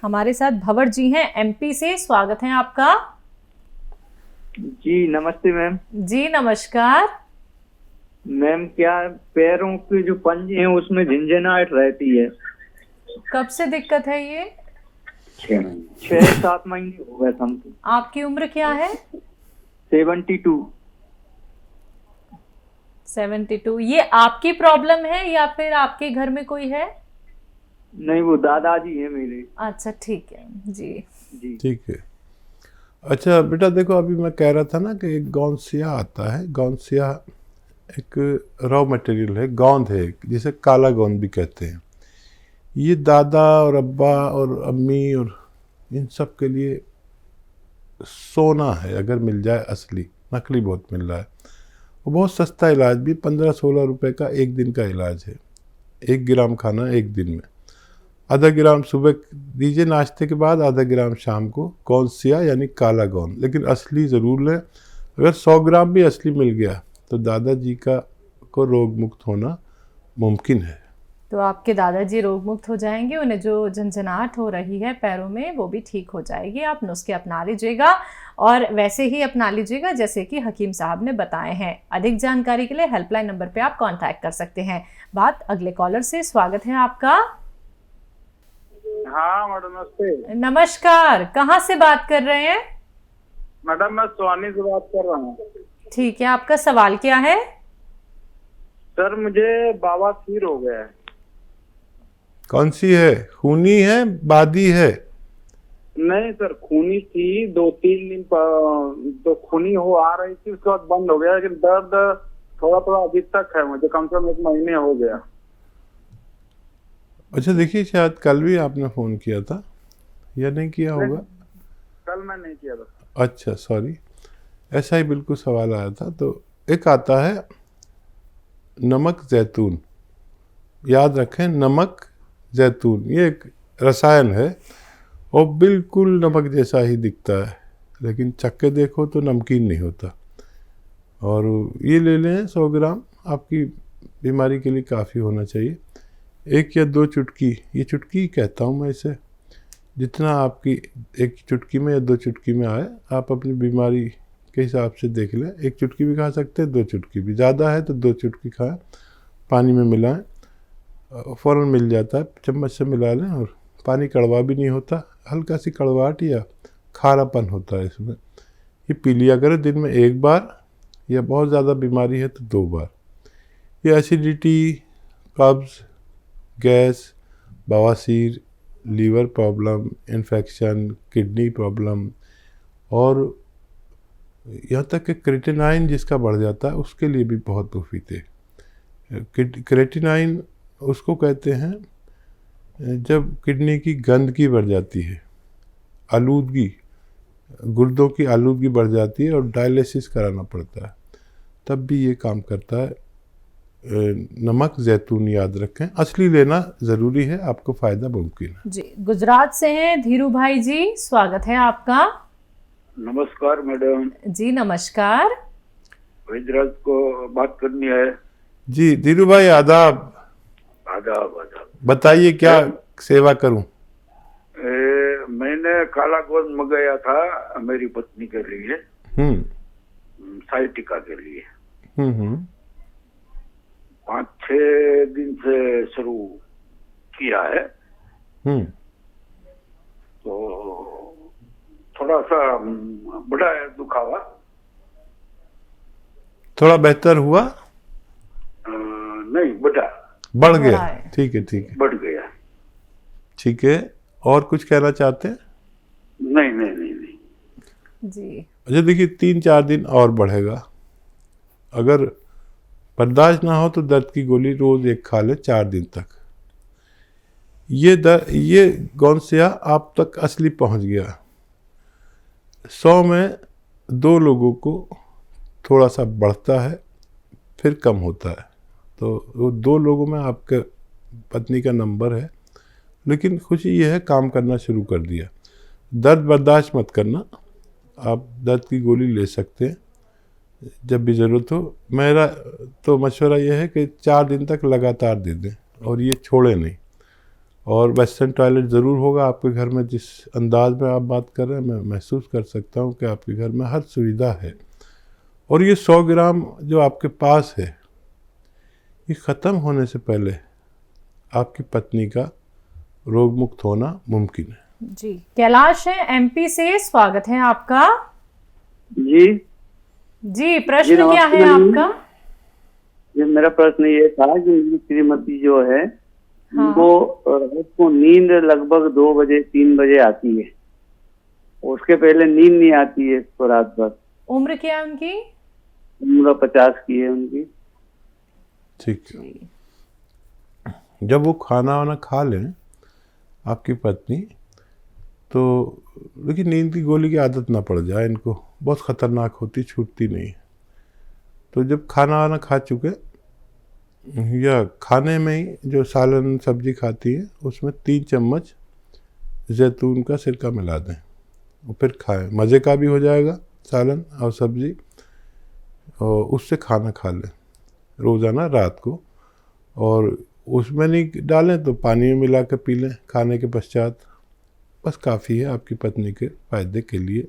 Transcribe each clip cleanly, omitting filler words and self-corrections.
हमारे साथ भंवर जी हैं एमपी से। स्वागत है आपका। जी नमस्ते मैम। जी नमस्कार। मैम क्या पैरों के जो पंजे हैं उसमें झंझनाहट रहती है। कब से दिक्कत है ये? 6-7 महीने हो गए समथिंग। आपकी उम्र क्या है? 72। 72। ये आपकी प्रॉब्लम है या फिर आपके घर में कोई है? नहीं, वो दादाजी है मेरे। अच्छा ठीक है जी। जी ठीक है। अच्छा बेटा देखो, अभी मैं कह रहा था ना कि एक गौनसिया आता है। गौनसिया एक रॉ मटेरियल है, गोंद है, जिसे काला गोंद भी कहते हैं। ये दादा और अब्बा और अम्मी और इन सब के लिए सोना है, अगर मिल जाए असली। नकली बहुत मिल रहा है। वो बहुत सस्ता इलाज भी, 15-16 रुपए का एक दिन का इलाज है। 1 ग्राम खाना एक दिन में, आधा ग्राम सुबह दीजिए नाश्ते के बाद, आधा ग्राम शाम को। गौनसिया यानी काला गोंद, लेकिन असली ज़रूर लें। अगर 100 ग्राम भी असली मिल गया तो दादाजी को रोग मुक्त होना मुमकिन है। तो आपके दादाजी रोग मुक्त हो जाएंगे। उन्हें जो झंझनाहट हो रही है पैरों में वो भी ठीक हो जाएगी। आप नुस्खे अपना लीजिएगा और वैसे ही अपना लीजिएगा जैसे कि हकीम साहब ने बताए हैं। अधिक जानकारी के लिए हेल्पलाइन नंबर पे आप कांटेक्ट कर सकते हैं। बात अगले कॉलर से। स्वागत है आपका। हाँ मैडम नमस्ते। नमस्कार। कहाँ से बात कर रहे हैं? मैडम मैं सोनी से बात कर रहा हूँ। ठीक है, आपका सवाल क्या है? सर मुझे बवासीर हो गया है। कौन सी है? खूनी है, बादी है? नहीं सर, खूनी थी 2-3 दिन तो खूनी हो आ रही थी, उसके बाद बंद हो गया, लेकिन दर्द थोड़ा थोड़ा अभी तक है मुझे, कम से कम 1 महीने हो गया। अच्छा देखिए, शायद कल भी आपने फ़ोन किया था या नहीं किया होगा? कल मैं नहीं किया था। अच्छा सॉरी, ऐसा ही बिल्कुल सवाल आया था। तो एक आता है नमक जैतून, याद रखें, नमक जैतून। ये एक रसायन है और बिल्कुल नमक जैसा ही दिखता है, लेकिन चक्के देखो तो नमकीन नहीं होता। और ये ले लें 100 ग्राम, आपकी बीमारी के लिए काफ़ी होना चाहिए। 1 या 2 चुटकी, ये चुटकी कहता हूँ मैं इसे, जितना आपकी 1 चुटकी में या 2 चुटकी में आए, आप अपनी बीमारी के हिसाब से देख लें। 1 चुटकी भी खा सकते हैं, 2 चुटकी भी। ज़्यादा है तो 2 चुटकी खाएं, पानी में मिलाएं, फ़ौरन मिल जाता है। चम्मच से मिला लें और पानी कड़वा भी नहीं होता, हल्का सी कड़वाहट या खारापन होता है इसमें। ये पी लिया करें दिन में 1 बार, या बहुत ज़्यादा बीमारी है तो 2 बार। ये एसिडिटी, कब्ज़, गैस, बवासीर, liver problem, infection, kidney problem और यहाँ तक कि क्रेटिनाइन जिसका बढ़ जाता है उसके लिए भी बहुत मुफीद है। क्रेटिनाइन उसको कहते हैं जब किडनी की गंदगी बढ़ जाती है, आलूदगी, गुर्दों की आलूदगी बढ़ जाती है और डायलिसिस कराना पड़ता है, तब भी ये काम करता है। नमक जैतून याद रखें, असली लेना ज़रूरी है, आपको फ़ायदा मुमकिन है। जी गुजरात से हैं धीरू भाई जी। स्वागत है आपका। नमस्कार मैडम। जी नमस्कार। गुजरात को बात करनी है। जी धीरू भाई, आदाब। आदाब आदाब। बताइए क्या सेवा करूं? मैंने काला गोंद मंगाया था मेरी पत्नी के लिए, साइटिका के लिए। 5-6 दिन से शुरू किया है। तो थोड़ा सा बड़ा है दुखावा। थोड़ा बेहतर हुआ? नहीं, बढ़ गया। ठीक है ठीक है, बढ़ गया। ठीक है। और कुछ कहना चाहते हैं? नहीं नहीं नहीं नहीं जी। अच्छा देखिए, 3-4 दिन और बढ़ेगा। अगर बर्दाश्त ना हो तो दर्द की गोली रोज़ 1 खा ले 4 दिन तक। ये गौनसिया आप तक असली पहुंच गया। 100 में 2 लोगों को थोड़ा सा बढ़ता है, फिर कम होता है। तो वो 2 लोगों में आपके पत्नी का नंबर है। लेकिन खुशी ये है, काम करना शुरू कर दिया। दर्द बर्दाश्त मत करना, आप दर्द की गोली ले सकते हैं जब भी ज़रूरत हो। मेरा तो मशवरा यह है कि 4 दिन तक लगातार दे दें और ये छोड़े नहीं। और वेस्टर्न टॉयलेट ज़रूर होगा आपके घर में। जिस अंदाज में आप बात कर रहे हैं मैं महसूस कर सकता हूँ कि आपके घर में हर सुविधा है। और ये 100 ग्राम जो आपके पास है ये ख़त्म होने से पहले आपकी पत्नी का रोग मुक्त होना मुमकिन है। जी, कैलाश है एमपी से, स्वागत है आपका। जी जी, प्रश्न जी, क्या है नमस्ते। आपका? ये मेरा प्रश्न ये था कि मेरी श्रीमती जो है हाँ। वो रात को नींद लगभग 2 बजे 3 बजे आती है, उसके पहले नींद नहीं आती है इसको रात भर। उम्र क्या है उनकी? उम्र 50 की है उनकी। ठीक है। जब वो खाना वाना खा लें आपकी पत्नी, तो देखिए नींद की गोली की आदत ना पड़ जाए इनको, बहुत ख़तरनाक होती, छूटती नहीं। तो जब खाना वाना खा चुके या खाने में ही जो सालन सब्जी खाती है उसमें 3 चम्मच जैतून का सिरका मिला दें और फिर खाएं। मज़े का भी हो जाएगा सालन और सब्जी, और उससे खाना खा लें रोज़ाना रात को। और उसमें नहीं डालें तो पानी में मिला कर पी लें खाने के पश्चात, बस काफ़ी है आपकी पत्नी के फ़ायदे के लिए।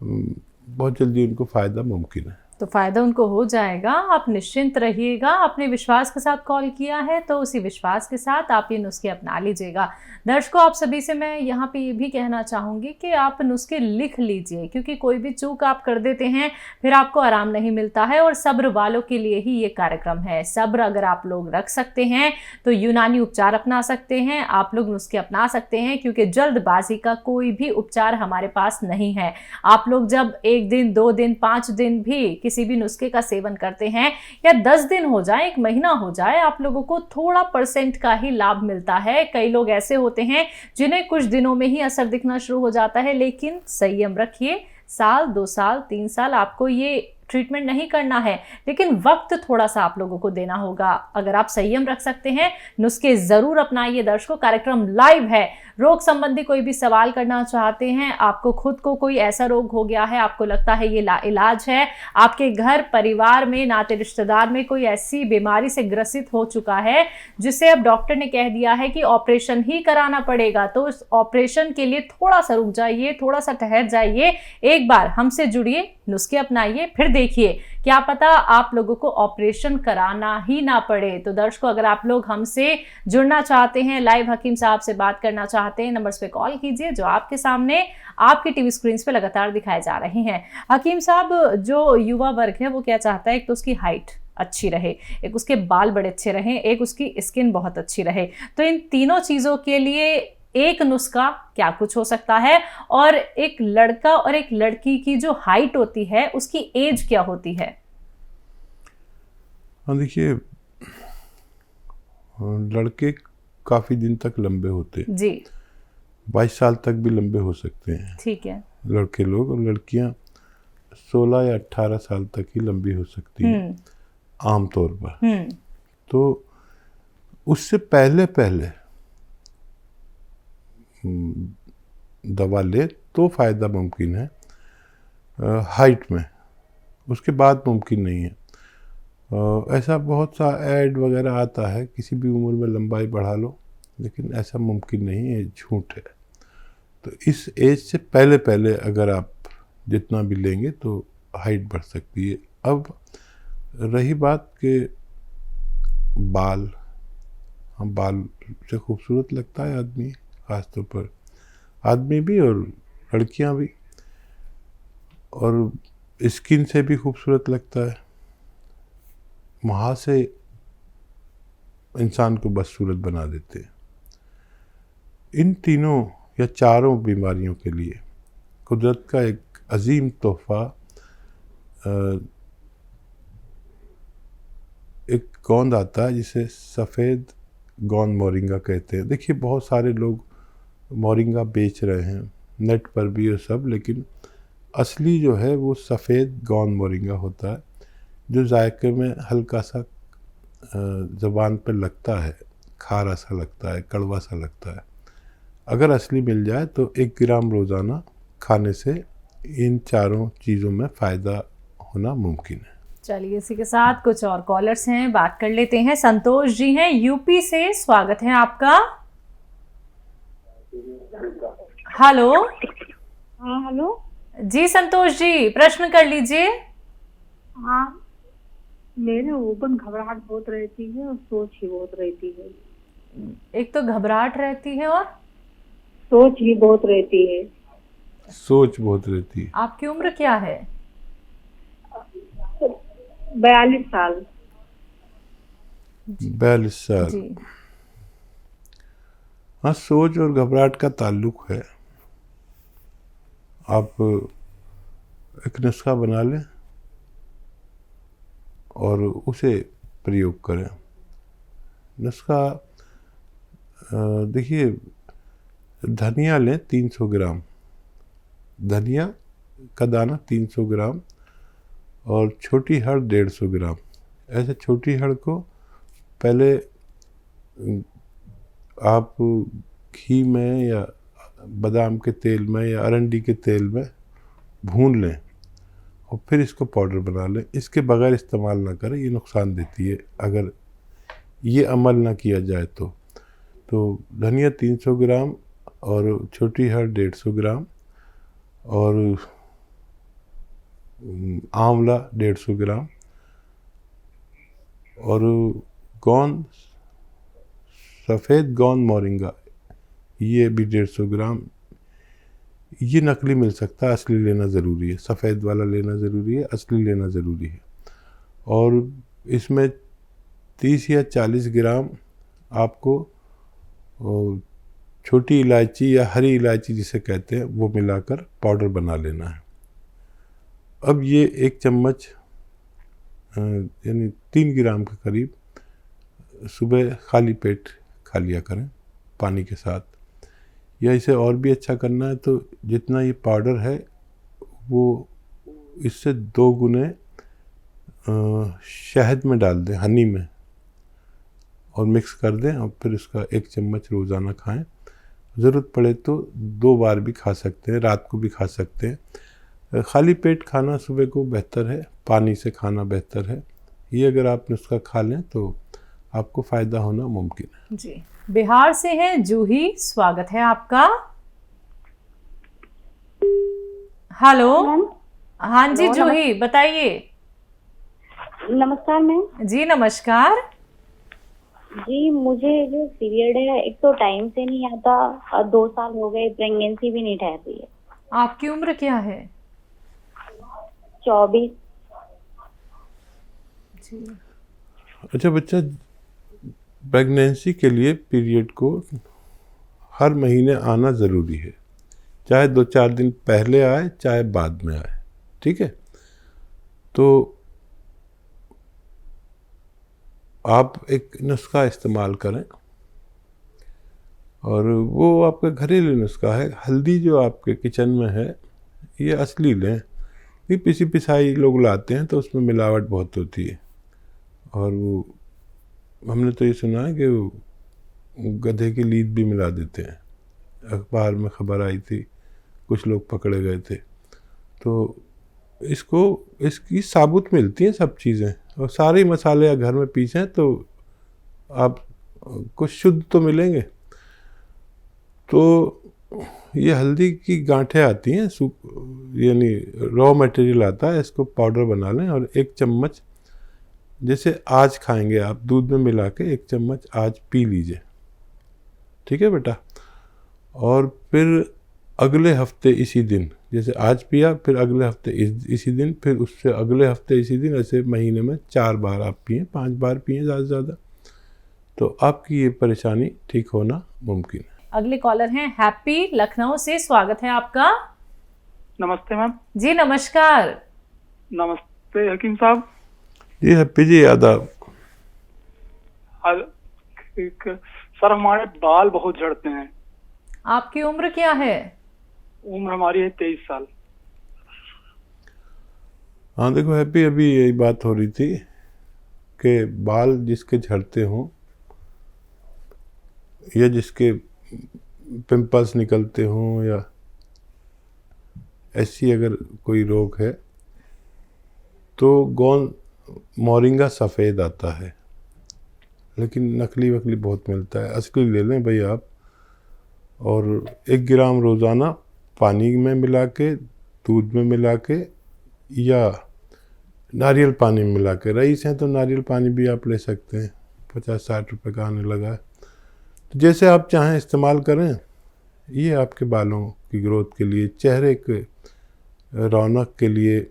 बहुत जल्दी उनको फ़ायदा मुमकिन है। तो फ़ायदा उनको हो जाएगा, आप निश्चिंत रहिएगा। अपने विश्वास के साथ कॉल किया है तो उसी विश्वास के साथ आप ये नुस्खे अपना लीजिएगा। दर्शकों, आप सभी से मैं यहाँ पे ये भी कहना चाहूँगी कि आप नुस्खे लिख लीजिए, क्योंकि कोई भी चूक आप कर देते हैं फिर आपको आराम नहीं मिलता है। और सब्र वालों के लिए ही ये कार्यक्रम है। सब्र अगर आप लोग रख सकते हैं तो यूनानी उपचार अपना सकते हैं, आप लोग नुस्खे अपना सकते हैं, क्योंकि जल्दबाजी का कोई भी उपचार हमारे पास नहीं है। आप लोग जब 1 दिन 2 दिन 5 दिन भी किसी भी नुस्खे का सेवन करते हैं, या 10 दिन हो जाए 1 महीना हो जाए, आप लोगों को थोड़ा % का ही लाभ मिलता है। कई लोग ऐसे होते हैं जिन्हें कुछ दिनों में ही असर दिखना शुरू हो जाता है, लेकिन संयम रखिए। 1 2 साल 3 साल आपको ये ट्रीटमेंट नहीं करना है, लेकिन वक्त थोड़ा सा आप लोगों को देना होगा। अगर आप संयम रख सकते हैं, नुस्खे जरूर अपनाइए। दर्शकों, कार्यक्रम लाइव है। रोग संबंधी कोई भी सवाल करना चाहते हैं, आपको खुद को कोई ऐसा रोग हो गया है, आपको लगता है ये लाइलाज है, आपके घर परिवार में नाते रिश्तेदार में कोई ऐसी बीमारी से ग्रसित हो चुका है जिसे अब डॉक्टर ने कह दिया है कि ऑपरेशन ही कराना पड़ेगा, तो इस ऑपरेशन के लिए थोड़ा सा रुक जाइए, थोड़ा सा ठहर जाइए, एक बार हमसे जुड़िए, नुस्खे अपनाइए, फिर देखिए क्या पता आप लोगों को ऑपरेशन कराना ही ना पड़े। तो दर्शकों, अगर आप लोग हमसे जुड़ना चाहते हैं, लाइव हकीम साहब से बात करना चाहते हैं, नंबर्स पे कॉल कीजिए जो आपके सामने आपकी टीवी स्क्रीन पे लगातार दिखाए जा रहे हैं। हकीम साहब, जो युवा वर्ग है वो क्या चाहता है? एक तो उसकी हाइट अच्छी रहे, एक उसके बाल बड़े अच्छे रहें, एक उसकी स्किन बहुत अच्छी रहे। तो इन तीनों चीज़ों के लिए एक नुस्खा क्या कुछ हो सकता है? और एक लड़का और एक लड़की की जो हाइट होती है उसकी एज क्या होती है? हाँ, देखिए लड़के काफ़ी दिन तक लंबे होते हैं जी, 22 साल तक भी लंबे हो सकते हैं ठीक है। लड़के लोग, और लड़कियां 16 या 18 साल तक ही लंबी हो सकती हैं आमतौर पर। तो उससे पहले दवा ले तो फ़ायदा मुमकिन है हाइट में, उसके बाद मुमकिन नहीं है। ऐसा बहुत सा ऐड वगैरह आता है किसी भी उम्र में लंबाई बढ़ा लो, लेकिन ऐसा मुमकिन नहीं है, झूठ है। तो इस एज से पहले अगर आप जितना भी लेंगे तो हाइट बढ़ सकती है। अब रही बात के बाल, हम बाल से खूबसूरत लगता है आदमी, ख़ासतौर पर आदमी भी और लड़कियां भी, और स्किन से भी खूबसूरत लगता है। वहाँ से इंसान को बदसूरत बना देते हैं। इन तीनों या चारों बीमारियों के लिए कुदरत का एक अजीम तोहफा एक गोंद आता है जिसे सफ़ेद गोंद मोरिंगा कहते हैं। देखिए बहुत सारे लोग मोरिंगा बेच रहे हैं नेट पर भी और सब, लेकिन असली जो है वो सफ़ेद गोंद मोरिंगा होता है, जो जायके में हल्का सा ज़बान पर लगता है, खारा सा लगता है, कड़वा सा लगता है। अगर असली मिल जाए तो 1 ग्राम रोज़ाना खाने से इन चारों चीज़ों में फ़ायदा होना मुमकिन है। चलिए, इसी के साथ कुछ और कॉलर्स हैं, बात कर लेते हैं। संतोष जी हैं यूपी से, स्वागत है आपका। हेलो। हाँ हेलो। जी संतोष जी, प्रश्न कर लीजिए। हाँ, मेरे ओपन घबराहट बहुत रहती है और सोच ही बहुत रहती है। एक तो घबराहट रहती है और सोच ही बहुत रहती है। सोच बहुत रहती है। आपकी उम्र क्या है? 42 साल। 42 साल। जी। हाँ, सोच और घबराहट का ताल्लुक है। आप एक नुस्खा बना लें और उसे प्रयोग करें। नुस्खा देखिए, धनिया लें 300 ग्राम, धनिया का दाना 300 ग्राम और छोटी हड़ 150 ग्राम। ऐसे छोटी हड़ को पहले आप घी में या बादाम के तेल में या अरंडी के तेल में भून लें और फिर इसको पाउडर बना लें। इसके बगैर इस्तेमाल ना करें, ये नुकसान देती है अगर ये अमल ना किया जाए तो धनिया 300 ग्राम और छोटी हड़ 150 ग्राम और आंवला 150 ग्राम और गोंद, सफ़ेद गोंद मोरिंगा ये भी 150 ग्राम। ये नकली मिल सकता है, असली लेना ज़रूरी है। सफ़ेद वाला लेना ज़रूरी है, असली लेना ज़रूरी है। और इसमें 30 या 40 ग्राम आपको छोटी इलायची या हरी इलायची जिसे कहते हैं वो मिलाकर पाउडर बना लेना है। अब ये एक चम्मच यानी 3 ग्राम के करीब सुबह खाली पेट खा लिया करें पानी के साथ। या इसे और भी अच्छा करना है तो जितना ये पाउडर है वो इससे 2 गुने शहद में डाल दें, हनी में, और मिक्स कर दें और फिर उसका 1 चम्मच रोज़ाना खाएं। ज़रूरत पड़े तो 2 बार भी खा सकते हैं, रात को भी खा सकते हैं। खाली पेट खाना सुबह को बेहतर है, पानी से खाना बेहतर है। ये अगर आप नुस्खा खा लें तो आपको फ़ायदा होना मुमकिन है। जी। बिहार से हैं जूही, स्वागत है आपका। हेलो। हाँ जी जूही, बताइए। नमस्कार मैम। जी नमस्कार। जी, मुझे जो पीरियड है एक तो टाइम से नहीं आता और 2 साल हो गए, प्रेगनेंसी भी नहीं ठहर रही है। आपकी उम्र क्या है? 24। जी। अच्छा बच्चा, प्रेगनेंसी के लिए पीरियड को हर महीने आना ज़रूरी है, चाहे 2-4 दिन पहले आए चाहे बाद में आए, ठीक है? तो आप एक नुस्खा इस्तेमाल करें और वो आपका घरेलू नुस्खा है। हल्दी जो आपके किचन में है ये असली लें, ये पिसी पिसाई लोग लाते हैं तो उसमें मिलावट बहुत होती है। और वो हमने तो ये सुना है कि वो गधे की लीद भी मिला देते हैं। अखबार में खबर आई थी, कुछ लोग पकड़े गए थे। तो इसकी साबुत मिलती हैं सब चीज़ें और सारे मसाले घर में पीसें तो आप कुछ शुद्ध तो मिलेंगे। तो ये हल्दी की गांठें आती हैं, यानी रॉ मटेरियल आता है, इसको पाउडर बना लें और 1 चम्मच जैसे आज खाएंगे आप दूध में मिला के 1 चम्मच आज पी लीजिए, ठीक है बेटा? और फिर अगले हफ्ते इसी दिन, जैसे आज पिया फिर अगले हफ्ते इसी दिन, फिर उससे अगले हफ्ते इसी दिन, ऐसे महीने में 4 बार आप पिएँ, 5 बार पिएँ ज़्यादा से ज़्यादा, तो आपकी ये परेशानी ठीक होना मुमकिन है। अगले कॉलर हैं हैप्पी, लखनऊ से, स्वागत है आपका। नमस्ते मैम। जी नमस्कार। नमस्ते हकीम साहब। जी हैप्पी जी, आदाब। सर हमारे बाल बहुत झड़ते हैं। आपकी उम्र क्या है? उम्र हमारी है 23 साल। हाँ देखो हैप्पी, अभी यही बात हो रही थी कि बाल जिसके झड़ते हों या जिसके पिंपल्स निकलते हों या ऐसी अगर कोई रोग है तो गोंद मोरिंगा सफ़ेद आता है, लेकिन नकली वकली बहुत मिलता है। असली ले लें भाई आप। और 1 ग्राम रोज़ाना पानी में मिला के, दूध में मिला के या नारियल पानी में मिला के, रईस हैं तो नारियल पानी भी आप ले सकते हैं, 50-60 रुपये का आने लगा है। तो जैसे आप चाहें इस्तेमाल करें। ये आपके बालों की ग्रोथ के लिए, चेहरे के रौनक के लिए,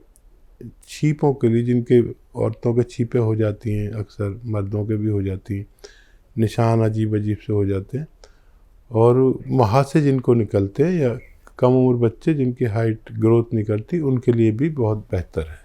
छीपों के लिए, जिनके औरतों के छीपें हो जाती हैं, अक्सर मर्दों के भी हो जाती हैं, निशान अजीब अजीब से हो जाते हैं, और मुहासे जिनको निकलते हैं, या कम उम्र बच्चे जिनकी हाइट ग्रोथ नहीं करती, उनके लिए भी बहुत बेहतर है।